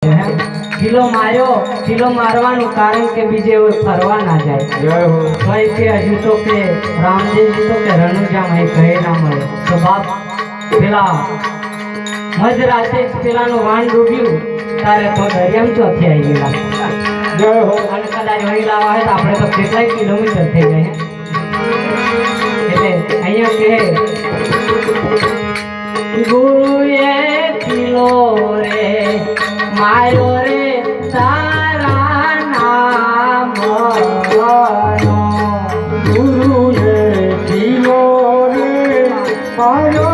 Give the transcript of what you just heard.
છે હે કિલો માર્યો કિલો મારવાનું કારણ કે બીજે ફરવા ના જાય જય હો ભાઈ કે હજુ તો કે રામદેવજી તો કે રણુજામાં એ કહે ના મળે તો બાપ પેલા મધરાતે જ પેલાનું વાણ ડૂબ્યું તારે તો દરિયામાં ચોથી આવી ગયેલા જય હો અને કદાચ વહી લાવવા હોય તો આપણે તો કેટલાય કિલોમીટર થઈ જાય એટલે અહીંયા કે ગુરુએ કિલો રે માર્યો રે તારા નામનો ગુરુએ કિલો રે માર્યો